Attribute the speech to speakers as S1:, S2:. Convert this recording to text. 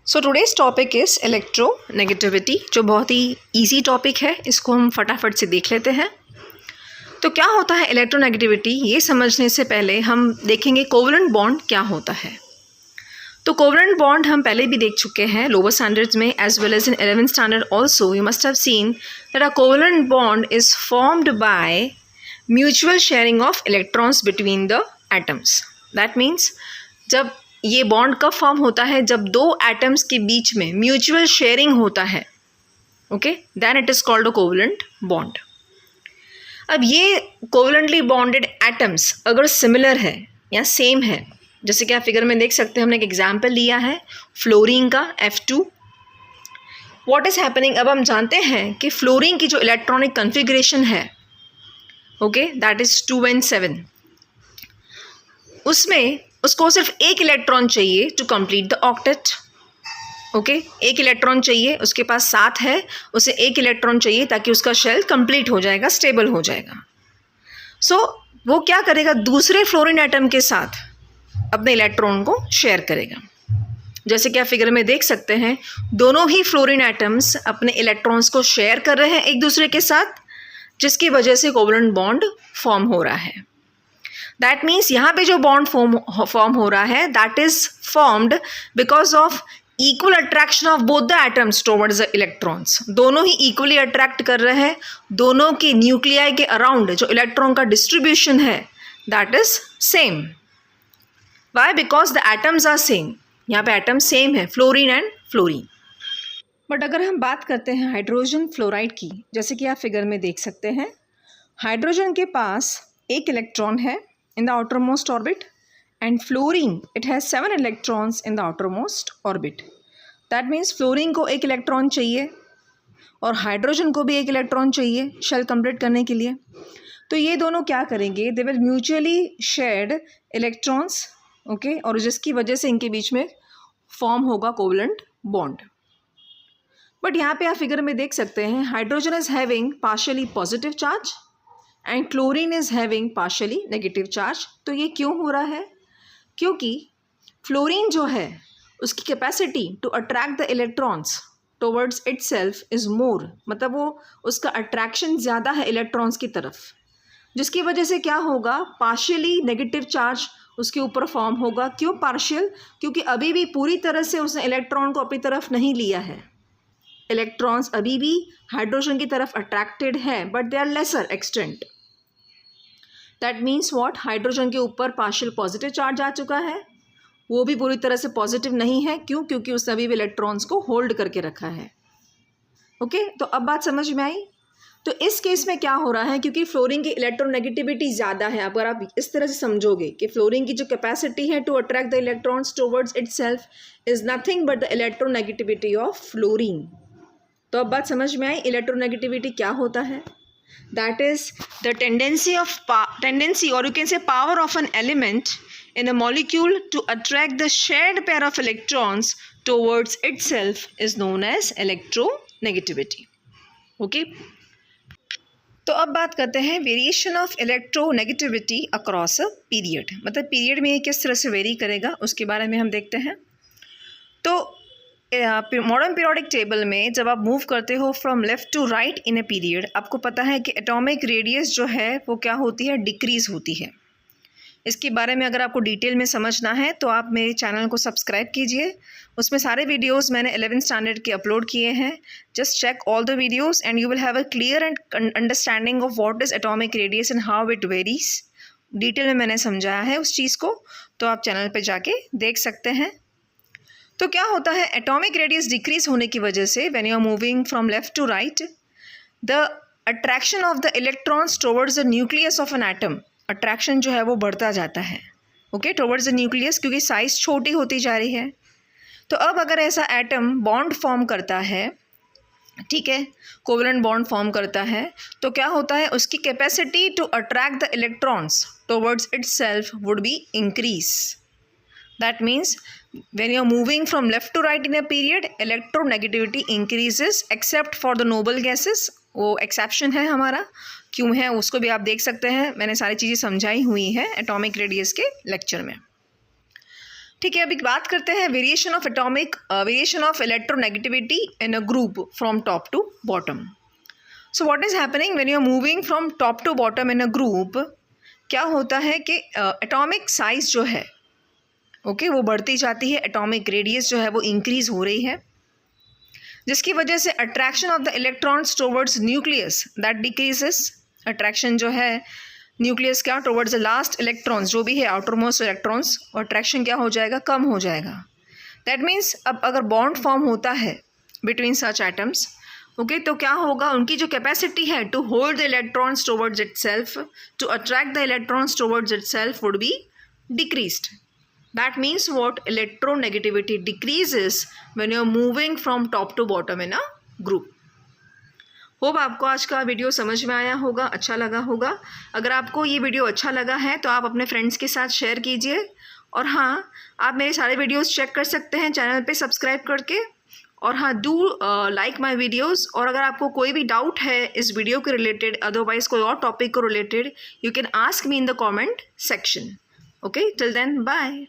S1: So today's topic is electronegativity, जो बहुत ही easy topic है। इसको हम फटाफट से देख लेते हैं। तो क्या होता है इलेक्ट्रोनेगेटिविटी, ये समझने से पहले हम देखेंगे कोवलेंट बॉन्ड क्या होता है। तो कोवलेंट बॉन्ड हम पहले भी देख चुके हैं लोअर स्टैंडर्ड्स में, as well as in 11th standard also you must have seen that a covalent bond is formed by mutual sharing of electrons between the atoms. That means जब ये bond कब फॉर्म होता है, जब दो atoms के बीच में म्यूचुअल शेयरिंग होता है, okay, then it is called a covalent bond. अब ये कोवलेंटली बॉन्डेड एटम्स अगर सिमिलर है या सेम है, जैसे कि आप फिगर में देख सकते हैं, हमने एक एग्जाम्पल लिया है फ्लोरीन का F2। व्हाट इज़ हैपनिंग, अब हम जानते हैं कि फ्लोरीन की जो इलेक्ट्रॉनिक कन्फिग्रेशन है, ओके, दैट इज़ 2n7। उसमें उसको सिर्फ एक इलेक्ट्रॉन चाहिए to complete the octet, okay, एक इलेक्ट्रॉन चाहिए, उसके पास 7 है, उसे एक इलेक्ट्रॉन चाहिए ताकि उसका शेल कंप्लीट हो जाएगा, स्टेबल हो जाएगा। सो वो क्या करेगा, दूसरे फ्लोरीन एटम के साथ अपने इलेक्ट्रॉन को शेयर करेगा। जैसे कि आप फिगर में देख सकते हैं, दोनों ही फ्लोरीन एटम्स अपने इलेक्ट्रॉन्स को शेयर कर रहे हैं एक दूसरे के साथ, जिसकी वजह से कोवलेंट बॉन्ड फॉर्म हो रहा है। दैट मीन्स यहाँ पे जो बॉन्ड फॉर्म हो रहा है, that is formed because of equal attraction of both the atoms towards the electrons. दोनों ही इक्वली अट्रैक्ट कर रहे हैं, दोनों के न्यूक्लियाई के अराउंड जो इलेक्ट्रॉन का डिस्ट्रीब्यूशन है that is same. Why? Because the atoms are same. यहाँ पे एटम सेम है, फ्लोरीन एंड फ्लोरीन। बट अगर हम बात करते हैं हाइड्रोजन फ्लोराइड की, जैसे कि आप फिगर में देख सकते हैं, हाइड्रोजन के पास एक इलेक्ट्रॉन है in the outermost orbit, and fluorine it has 7 electrons in the outermost orbit. That means fluorine को एक इलेक्ट्रॉन चाहिए और हाइड्रोजन को भी एक इलेक्ट्रॉन चाहिए शेल कंप्लीट करने के लिए। तो ये दोनों क्या करेंगे, they will mutually shared electrons, okay, और जिसकी वजह से इनके बीच में फॉर्म होगा कोवलेंट बॉन्ड। बट यहाँ पे आप फिगर में देख सकते हैं, hydrogen is having partially positive charge and chlorine is having partially negative charge. तो ये क्यों हो रहा है? क्योंकि फ्लोरीन जो है उसकी capacity to attract the electrons towards itself is more, मतलब वो उसका अट्रैक्शन ज़्यादा है इलेक्ट्रॉन्स की तरफ, जिसकी वजह से क्या होगा, पार्शियली नेगेटिव चार्ज उसके ऊपर फॉर्म होगा। क्यों पार्शियल? क्योंकि अभी भी पूरी तरह से उसने इलेक्ट्रॉन को अपनी तरफ नहीं लिया है। इलेक्ट्रॉन्स अभी भी हाइड्रोजन की तरफ अट्रैक्टेड है, but they are lesser extent. That means what, hydrogen के ऊपर पार्शियल पॉजिटिव चार्ज आ चुका है, वो भी पूरी तरह से पॉजिटिव नहीं है। क्यों? क्योंकि उसने अभी भी इलेक्ट्रॉन्स को होल्ड करके रखा है। ओके, तो अब बात समझ में आई। तो इस केस में क्या हो रहा है, क्योंकि फ्लोरीन की इलेक्ट्रोनेगेटिविटी ज़्यादा है, अगर आप इस तरह से समझोगे कि फ्लोरीन की जो कैपेसिटी है to attract the electrons towards itself is nothing but the electronegativity of fluorine. तो अब बात समझ में आई, इलेक्ट्रोनेगेटिविटी क्या होता है। दैट इज द टेंडेंसी और you can say power of an element in a molecule to attract the shared pair of electrons towards itself is known as electronegativity. Okay? तो अब बात करते हैं variation of electronegativity across a period, मतलब period में ये किस तरह से वेरी करेगा उसके बारे में हम देखते हैं। तो मॉडर्न पीरियोडिक टेबल में जब आप मूव करते हो from left to right in a period, आपको पता है कि एटॉमिक रेडियस जो है वो क्या होती है, डिक्रीज होती है। इसके बारे में अगर आपको डिटेल में समझना है तो आप मेरे चैनल को सब्सक्राइब कीजिए, उसमें सारे वीडियोस मैंने 11th स्टैंडर्ड के अपलोड किए हैं। Just check all the videos and you will have a clear and understanding of what is atomic radius and how it varies. Detail में मैंने समझाया है उस चीज़ को, तो आप चैनल पर जाके देख सकते हैं। तो क्या होता है, एटॉमिक रेडियस डिक्रीज होने की वजह से when you are moving from left to right, the attraction of the electrons towards the nucleus of an atom, attraction जो है वो बढ़ता जाता है, ओके, टुवर्ड्स द न्यूक्लियस, क्योंकि साइज़ छोटी होती जा रही है। तो अब अगर ऐसा एटम बॉन्ड फॉर्म करता है, ठीक है, कोवलेंट बॉन्ड फॉर्म करता है, तो क्या होता है, उसकी capacity to attract the electrons towards itself would be increase. That means when you are moving from left to right in a period, electronegativity increases except for the noble gases। वो exception है हमारा, क्यों है उसको भी आप देख सकते हैं, मैंने सारी चीज़ें समझाई हुई हैं एटॉमिक रेडियस के लेक्चर में। ठीक है, अभी बात करते हैं variation of electronegativity in a group from top to bottom. So what is happening when you are moving from top to bottom in a group. क्या होता है कि एटॉमिक साइज जो है ओके वो बढ़ती जाती है, एटॉमिक रेडियस जो है वो इंक्रीज हो रही है, जिसकी वजह से attraction of the electrons towards nucleus that decreases. Attraction जो है न्यूक्लियस क्या टुवर्ड्स द लास्ट इलेक्ट्रॉन्स जो भी है आउटर मोस्ट इलेक्ट्रॉन्स, और अट्रैक्शन क्या हो जाएगा, कम हो जाएगा. दैट मीन्स अब अगर बॉन्ड फॉर्म होता है बिटवीन सच एटम्स ओके तो क्या होगा, उनकी जो कैपेसिटी है to hold the electrons towards itself, to attract the electrons towards itself would be decreased. That means what? Electronegativity decreases when you are moving from top to bottom in a group. Hope आपको आज का video समझ में आया होगा, अच्छा लगा होगा. अगर आपको ये वीडियो अच्छा लगा है तो आप अपने फ्रेंड्स के साथ शेयर कीजिए. और हाँ, आप मेरे सारे वीडियोस चेक कर सकते हैं चैनल पे सब्सक्राइब करके. और हाँ, डू लाइक माय वीडियोस. और अगर आपको कोई भी डाउट है इस वीडियो के रिलेटेड, अदरवाइज कोई और टॉपिक को related, you can ask me in the comment section. Okay, till then bye.